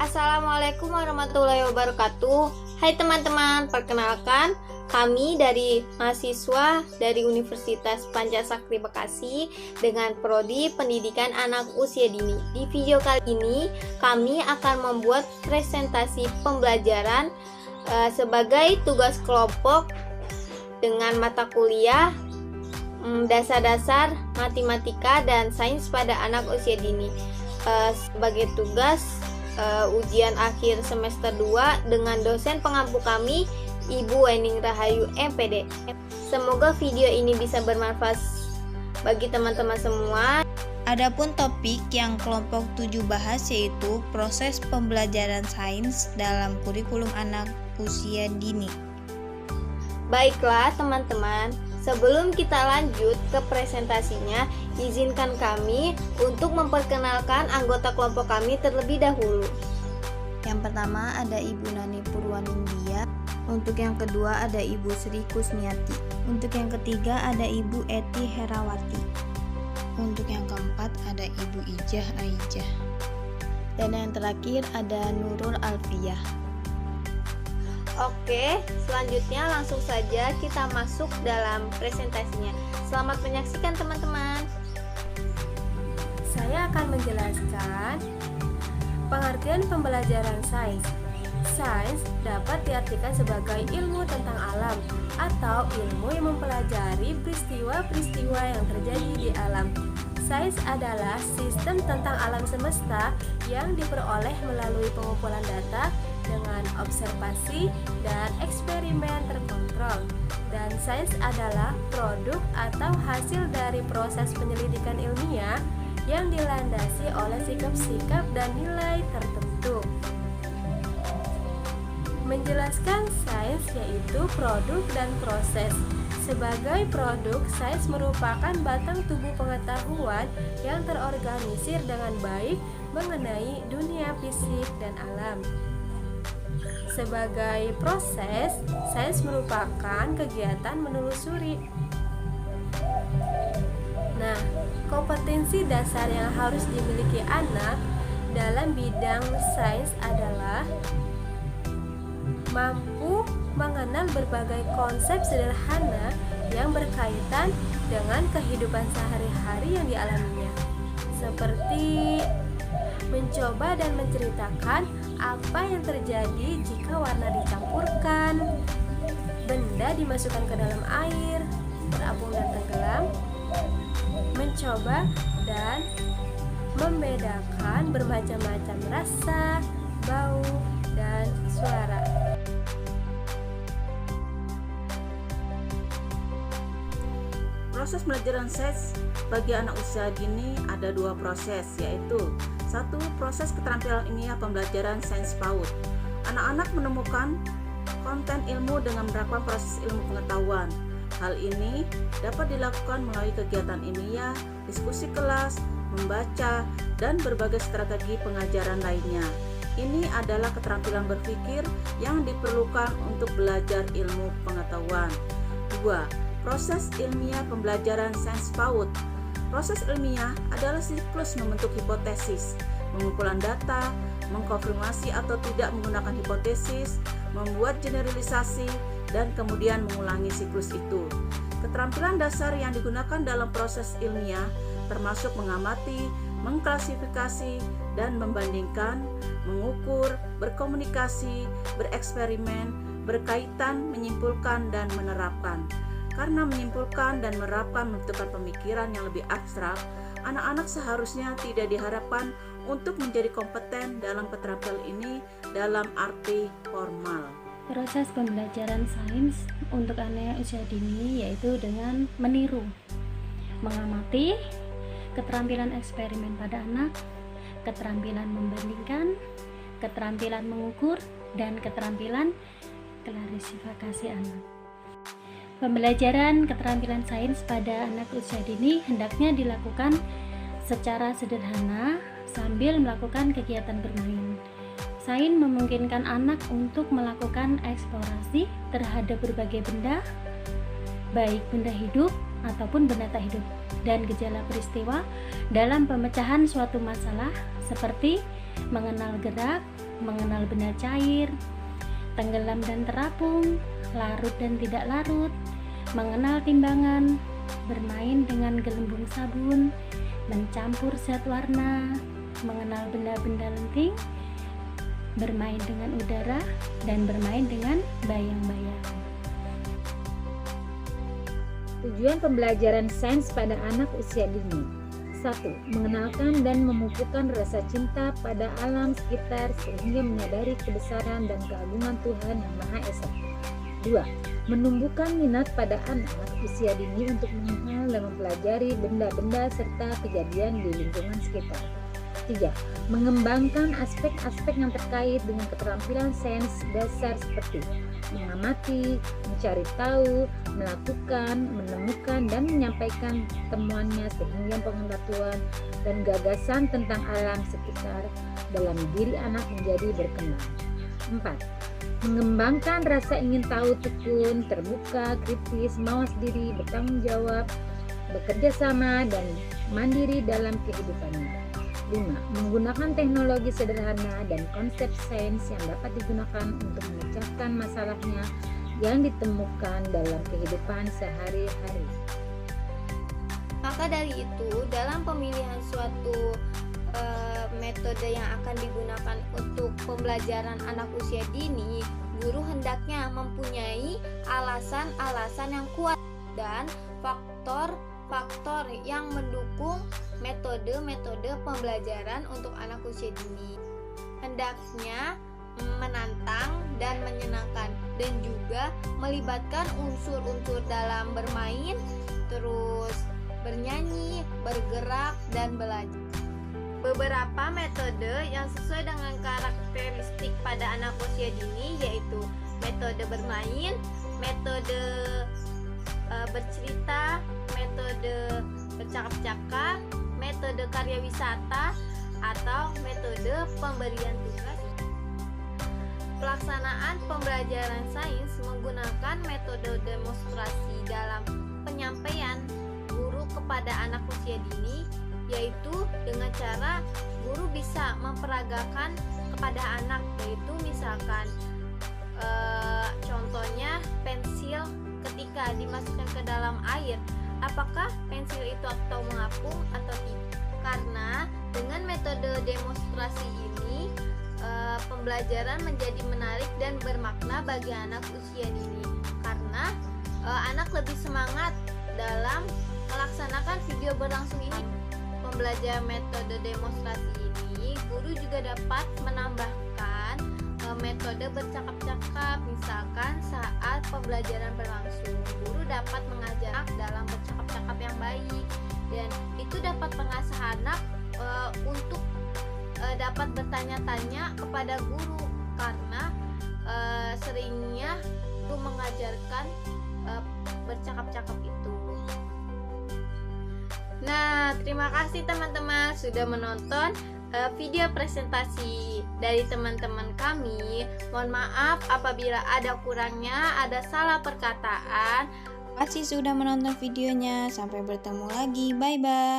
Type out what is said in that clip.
Assalamualaikum warahmatullahi wabarakatuh. Hai teman-teman, perkenalkan kami dari mahasiswa dari Universitas Pancasakti Bekasi dengan prodi Pendidikan Anak Usia Dini. Di video kali ini kami akan membuat presentasi pembelajaran sebagai tugas kelompok dengan mata kuliah dasar-dasar matematika dan sains pada anak usia dini. Sebagai tugas ujian akhir semester 2 dengan dosen pengampu kami, Ibu Wening Rahayu MPD. Semoga video ini bisa bermanfaat bagi teman-teman semua. Adapun topik yang kelompok 7 bahas yaitu proses pembelajaran sains dalam kurikulum anak usia dini. Baiklah teman-teman, sebelum kita lanjut ke presentasinya, izinkan kami untuk memperkenalkan anggota kelompok kami terlebih dahulu. Yang pertama ada Ibu Nani Purwaninggia. Untuk yang kedua ada Ibu Sri Kusmiati. Untuk yang ketiga ada Ibu Eti Herawati. Untuk yang keempat ada Ibu Ijah Aijah. Dan yang terakhir ada Nurul Alfiyah. Oke, selanjutnya langsung saja kita masuk dalam presentasinya. Selamat menyaksikan teman-teman. Saya akan menjelaskan pengertian pembelajaran sains. Sains dapat diartikan sebagai ilmu tentang alam atau ilmu yang mempelajari peristiwa-peristiwa yang terjadi di alam. Sains adalah sistem tentang alam semesta yang diperoleh melalui pengumpulan data dengan observasi dan eksperimen terkontrol. Dan sains adalah produk atau hasil dari proses penyelidikan ilmiah yang dilandasi oleh sikap-sikap dan nilai tertentu. Menjelaskan sains yaitu produk dan proses. Sebagai produk, sains merupakan batang tubuh pengetahuan yang terorganisir dengan baik mengenai dunia fisik dan alam. Sebagai proses, sains merupakan kegiatan menelusuri. Nah, kompetensi dasar yang harus dimiliki anak dalam bidang sains adalah mampu mengenal berbagai konsep sederhana yang berkaitan dengan kehidupan sehari-hari yang dialaminya, seperti mencoba dan menceritakan apa yang terjadi jika warna dicampurkan, benda dimasukkan ke dalam air, terapung dan tenggelam, mencoba dan membedakan bermacam-macam rasa, bau, dan suara. Proses pembelajaran sains bagi anak usia dini ada dua proses, yaitu satu, proses keterampilan ilmiah pembelajaran sains PAUD. Anak-anak menemukan konten ilmu dengan menerapkan proses ilmu pengetahuan. Hal ini dapat dilakukan melalui kegiatan ilmiah, diskusi kelas, membaca, dan berbagai strategi pengajaran lainnya. Ini adalah keterampilan berpikir yang diperlukan untuk belajar ilmu pengetahuan. 2. Proses ilmiah pembelajaran sains PAUD. Proses ilmiah adalah siklus membentuk hipotesis, pengumpulan data, mengkonfirmasi atau tidak menggunakan hipotesis, membuat generalisasi, dan kemudian mengulangi siklus itu. Keterampilan dasar yang digunakan dalam proses ilmiah termasuk mengamati, mengklasifikasi, dan membandingkan, mengukur, berkomunikasi, bereksperimen, berkaitan, menyimpulkan, dan menerapkan. Karena menyimpulkan dan menerapkan membutuhkan pemikiran yang lebih abstrak, anak-anak seharusnya tidak diharapkan untuk menjadi kompeten dalam keterampilan ini dalam arti formal. Proses pembelajaran sains untuk anak usia dini yaitu dengan meniru, mengamati, keterampilan eksperimen pada anak, keterampilan membandingkan, keterampilan mengukur, dan keterampilan klasifikasi anak. Pembelajaran keterampilan sains pada anak usia dini hendaknya dilakukan secara sederhana sambil melakukan kegiatan bermain. Sains memungkinkan anak untuk melakukan eksplorasi terhadap berbagai benda, baik benda hidup ataupun benda tak hidup, dan gejala peristiwa dalam pemecahan suatu masalah seperti mengenal gerak, mengenal benda cair, tenggelam dan terapung, larut dan tidak larut, mengenal timbangan, bermain dengan gelembung sabun, mencampur zat warna, mengenal benda-benda lenting, bermain dengan udara, dan bermain dengan bayang-bayang. Tujuan pembelajaran sains pada anak usia dini. 1. Mengenalkan dan memupukkan rasa cinta pada alam sekitar sehingga menyadari kebesaran dan keagungan Tuhan Yang Maha Esa. 2. Menumbuhkan minat pada anak usia dini untuk mengenal dan mempelajari benda-benda serta kejadian di lingkungan sekitar. 3. Mengembangkan aspek-aspek yang terkait dengan keterampilan sains dasar seperti mengamati, mencari tahu, melakukan, menemukan, dan menyampaikan temuannya sehingga pengetahuan dan gagasan tentang alam sekitar dalam diri anak menjadi berkembang. 4. Mengembangkan rasa ingin tahu tekun, terbuka, kritis, mawas diri, bertanggung jawab, bekerja sama, dan mandiri dalam kehidupannya. 5. Menggunakan teknologi sederhana dan konsep sains yang dapat digunakan untuk memecahkan masalahnya yang ditemukan dalam kehidupan sehari-hari. Maka dari itu, dalam pemilihan suatu metode yang akan digunakan untuk pembelajaran anak usia dini, guru hendaknya mempunyai alasan-alasan yang kuat dan faktor-faktor yang mendukung metode-metode pembelajaran untuk anak usia dini. Hendaknya menantang dan menyenangkan, dan juga melibatkan unsur-unsur dalam bermain, terus bernyanyi, bergerak, dan belajar. Beberapa metode yang sesuai dengan karakteristik pada anak usia dini yaitu metode bermain, metode bercerita, metode bercakap-cakap, metode karya wisata, atau metode pemberian tugas. Pelaksanaan pembelajaran sains menggunakan metode demonstrasi dalam penyampaian guru kepada anak usia dini, yaitu dengan cara guru bisa memperagakan kepada anak, yaitu misalkan contohnya pensil ketika dimasukkan ke dalam air, apakah pensil itu atau mengapung atau tidak. Karena dengan metode demonstrasi ini pembelajaran menjadi menarik dan bermakna bagi anak usia dini, karena anak lebih semangat dalam melaksanakan video berlangsung ini. Pembelajaran metode demonstrasi ini, guru juga dapat menambahkan metode bercakap-cakap. Misalkan saat pembelajaran berlangsung, guru dapat mengajar dalam bercakap-cakap yang baik, dan itu dapat mengasah anak untuk dapat bertanya-tanya kepada guru, karena seringnya guru mengajarkan bercakap-cakap itu. Nah, terima kasih teman-teman sudah menonton video presentasi dari teman-teman kami. Mohon maaf apabila ada kurangnya, ada salah perkataan. Terima kasih sudah menonton videonya. Sampai bertemu lagi. Bye-bye.